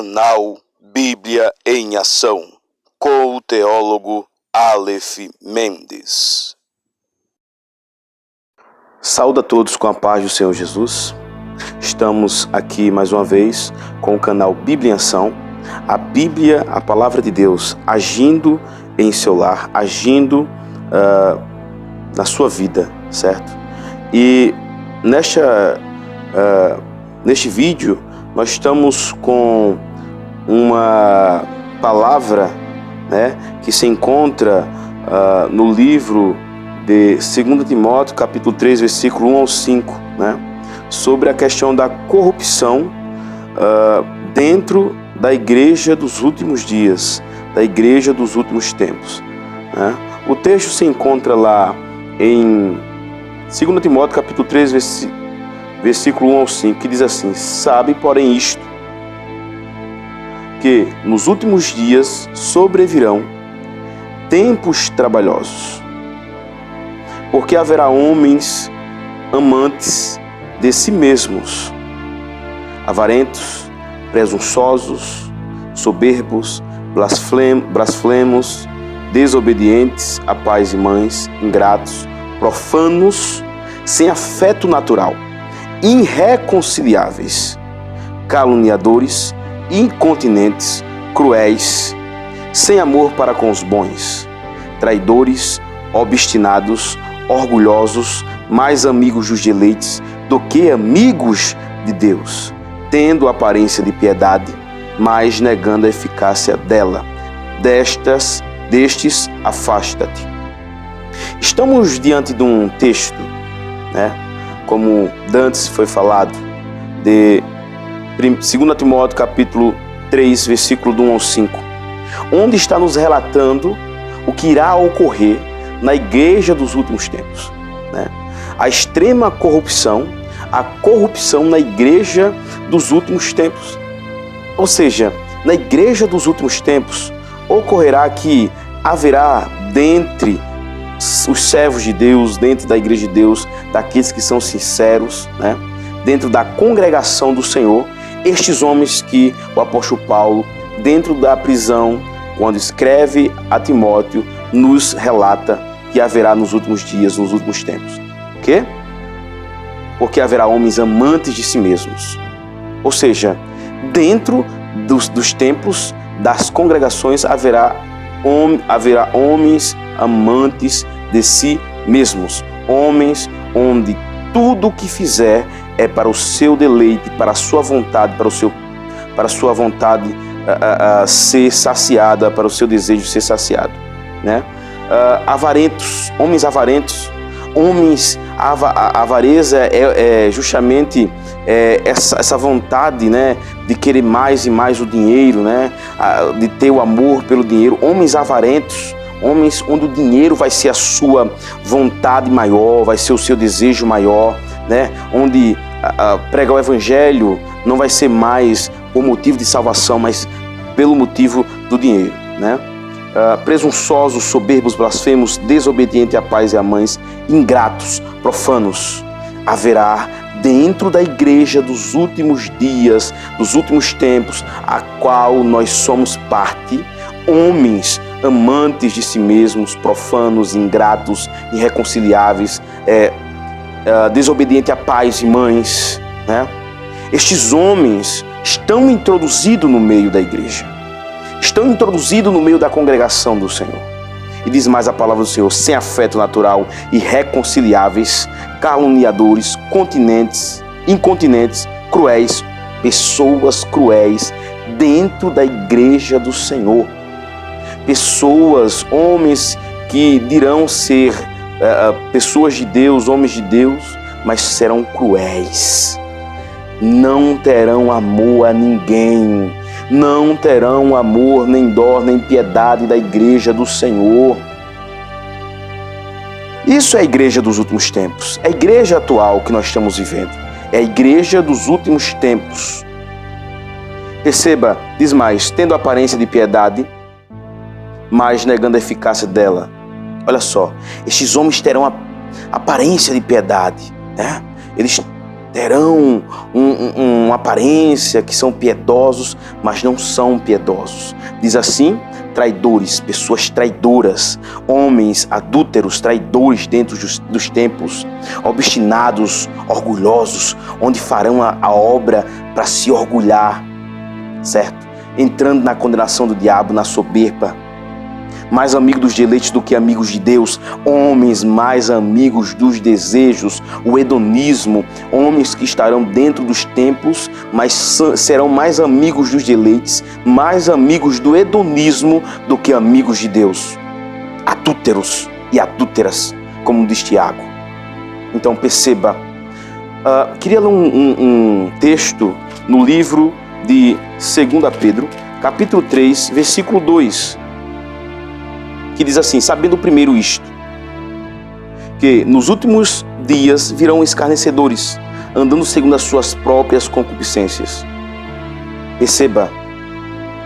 Canal Bíblia em Ação, com o teólogo Aleph Mendes. Saúde a todos com a paz do Senhor Jesus. Estamos aqui mais uma vez com o canal Bíblia em Ação. A Bíblia, a Palavra de Deus, agindo em seu lar, agindo na sua vida, certo? E neste vídeo nós estamos com uma palavra, que se encontra no livro de 2 Timóteo, capítulo 3, versículo 1 ao 5, sobre a questão da corrupção dentro da igreja dos últimos dias, da igreja dos últimos tempos. O texto se encontra lá em 2 Timóteo, capítulo 3, versículo 1 ao 5, que diz assim: sabe, porém, isto, que nos últimos dias sobrevirão tempos trabalhosos, porque haverá homens amantes de si mesmos, avarentos, presunçosos, soberbos, blasfemos, desobedientes a pais e mães, ingratos, profanos, sem afeto natural, irreconciliáveis, caluniadores, incontinentes, cruéis, sem amor para com os bons, traidores, obstinados, orgulhosos, mais amigos dos deleites do que amigos de Deus, tendo aparência de piedade, mas negando a eficácia dela. Destes afasta-te. Estamos diante de um texto, como dantes foi falado, de 2 Timóteo capítulo 3, versículo do 1 ao 5, onde está nos relatando o que irá ocorrer na igreja dos últimos tempos. A extrema corrupção, a corrupção na igreja dos últimos tempos. Ou seja, na igreja dos últimos tempos, ocorrerá que haverá dentre os servos de Deus, dentro da igreja de Deus, daqueles que são sinceros, dentro da congregação do Senhor, estes homens que o apóstolo Paulo, dentro da prisão, quando escreve a Timóteo, nos relata que haverá nos últimos dias, nos últimos tempos. O quê? Porque haverá homens amantes de si mesmos. Ou seja, dentro dos templos, das congregações, haverá homens amantes de si mesmos. Homens onde tudo o que fizer é para o seu deleite, para a sua vontade, para a sua vontade ser saciada, para o seu desejo ser saciado. Avarentos, homens avarentos. A avareza é justamente essa vontade, de querer mais e mais o dinheiro, de ter o amor pelo dinheiro. Homens avarentos, homens onde o dinheiro vai ser a sua vontade maior, vai ser o seu desejo maior, onde pregar o evangelho não vai ser mais por motivo de salvação, mas pelo motivo do dinheiro. Presunçosos, soberbos, blasfemos, desobedientes a pais e a mães, ingratos, profanos. Haverá dentro da igreja dos últimos dias, dos últimos tempos, a qual nós somos parte, homens amantes de si mesmos, profanos, ingratos, irreconciliáveis, desobedientes a pais e mães. Estes homens estão introduzidos no meio da igreja, estão introduzidos no meio da congregação do Senhor. E diz mais a palavra do Senhor: sem afeto natural, irreconciliáveis, caluniadores, incontinentes, cruéis, pessoas cruéis dentro da igreja do Senhor. Pessoas, homens que dirão ser pessoas de Deus, homens de Deus, mas serão cruéis. Não terão amor a ninguém. Não terão amor, nem dó, nem piedade da igreja do Senhor. Isso é a igreja dos últimos tempos. É a igreja atual que nós estamos vivendo. É a igreja dos últimos tempos. Perceba, diz mais: tendo aparência de piedade, mas negando a eficácia dela. Olha só, estes homens terão a aparência de piedade, Eles terão uma aparência que são piedosos, mas não são piedosos. Diz assim: traidores, pessoas traidoras, homens adúlteros, traidores dentro dos templos, obstinados, orgulhosos, onde farão a obra para se orgulhar, certo? Entrando na condenação do diabo, na soberba. Mais amigos dos deleites do que amigos de Deus, homens mais amigos dos desejos, o hedonismo, homens que estarão dentro dos templos, mas serão mais amigos dos deleites, mais amigos do hedonismo do que amigos de Deus. Adúlteros e adúlteras, como diz Tiago. Então perceba, queria ler um texto no livro de 2 Pedro, capítulo 3, versículo 2, que diz assim: sabendo primeiro isto, que nos últimos dias virão escarnecedores, andando segundo as suas próprias concupiscências. Perceba,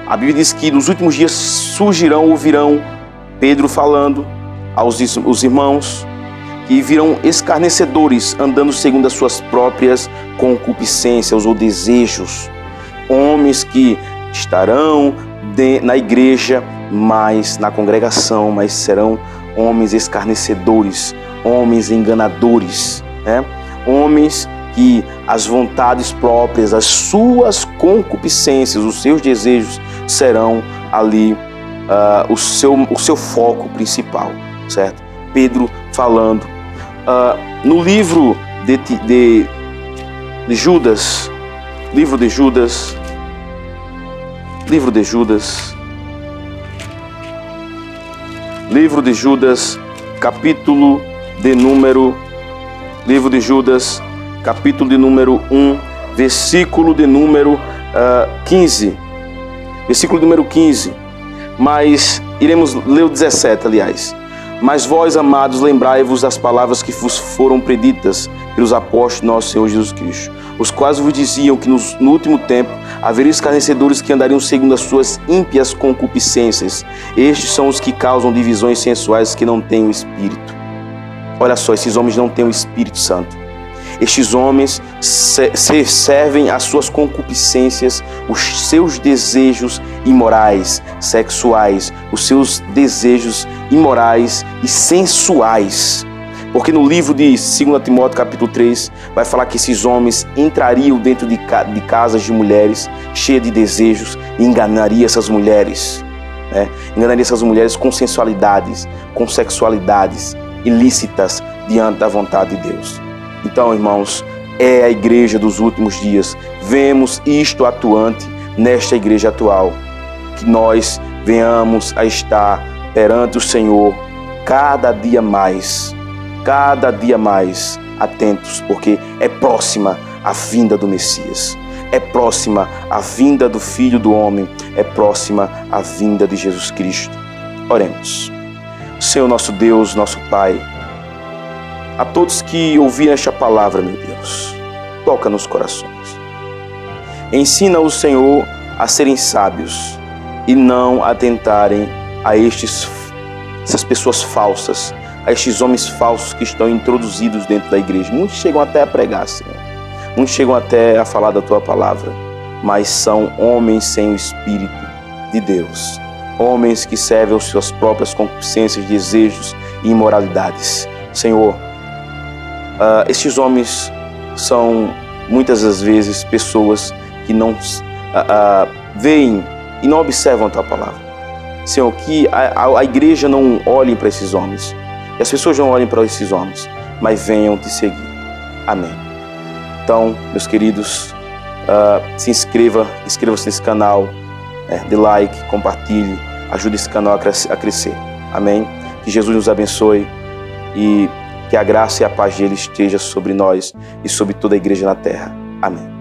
a Bíblia diz que nos últimos dias surgirão ou virão, Pedro falando aos irmãos, que virão escarnecedores, andando segundo as suas próprias concupiscências ou desejos. Homens que estarão na igreja, mas na congregação, mas serão homens escarnecedores, homens enganadores, né? Homens que as vontades próprias, as suas concupiscências, os seus desejos serão ali o seu foco principal, certo? Pedro falando no livro de Judas, capítulo de número 1, versículo de número 15. Versículo número 15. Mas iremos ler o 17, aliás. Mas vós, amados, lembrai-vos das palavras que vos foram preditas pelos apóstolos nosso Senhor Jesus Cristo, os quais vos diziam que no último tempo haveria escarnecedores que andariam segundo as suas ímpias concupiscências. Estes são os que causam divisões sensuais, que não têm o Espírito. Olha só, esses homens não têm o Espírito Santo. Estes homens servem às suas concupiscências, os seus desejos imorais, sexuais, os seus desejos imorais e sensuais. Porque no livro de 2 Timóteo, capítulo 3, vai falar que esses homens entrariam dentro de casas de mulheres cheias de desejos e enganariam essas mulheres. Né? Enganariam essas mulheres com sensualidades, com sexualidades ilícitas diante da vontade de Deus. Então, irmãos, é a igreja dos últimos dias. Vemos isto atuante nesta igreja atual. Que nós venhamos a estar perante o Senhor cada dia mais atentos, porque é próxima a vinda do Messias. É próxima a vinda do Filho do Homem. É próxima a vinda de Jesus Cristo. Oremos. Senhor nosso Deus, nosso Pai, a todos que ouviram esta palavra, meu Deus, toca nos corações. Ensina o Senhor a serem sábios e não atentarem a essas pessoas falsas, a estes homens falsos que estão introduzidos dentro da igreja. Muitos chegam até a pregar, Senhor. Muitos chegam até a falar da Tua palavra, mas são homens sem o Espírito de Deus. Homens que servem às suas próprias concupiscências, desejos e imoralidades. Senhor, estes homens são muitas das vezes pessoas que não veem e não observam a Tua palavra. Senhor, que a igreja não olhe para esses homens, que as pessoas não olhem para esses homens, mas venham te seguir. Amém. Então, meus queridos, inscreva-se nesse canal, dê like, compartilhe, ajude esse canal a crescer. Amém. Que Jesus nos abençoe e que a graça e a paz dele esteja sobre nós e sobre toda a igreja na terra. Amém.